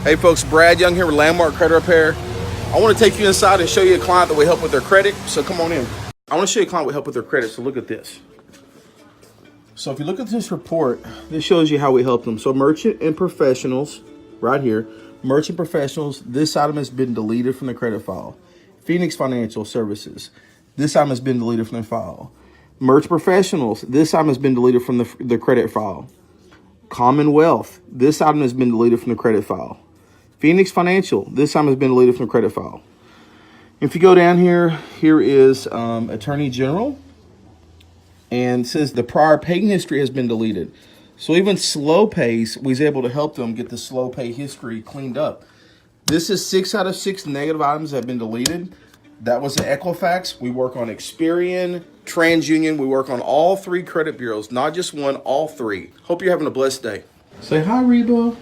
Hey folks, Brad Young here with Landmark Credit Repair. I want to take you inside and show you a client that we help with their credit. So come on in. I want to show you a client we help with their credit. So look at this. So if you look at this report, this shows you how we help them. So merchant and professionals, right here. Merchant professionals, this item has been deleted from the credit file. Phoenix Financial Services, this item has been deleted from the file. Merchant professionals, this item has been deleted from the credit file. Commonwealth, this item has been deleted from the credit file. Phoenix Financial, this item has been deleted from the credit file. If you go down here, here is Attorney General, and it says the prior paying history has been deleted. So even slow pays, we was able to help them get the slow pay history cleaned up. This is 6 out of 6 negative items that have been deleted. That was the Equifax. We work on Experian, TransUnion. We work on all 3 credit bureaus, not just one, all 3. Hope you're having a blessed day. Say hi, Reba.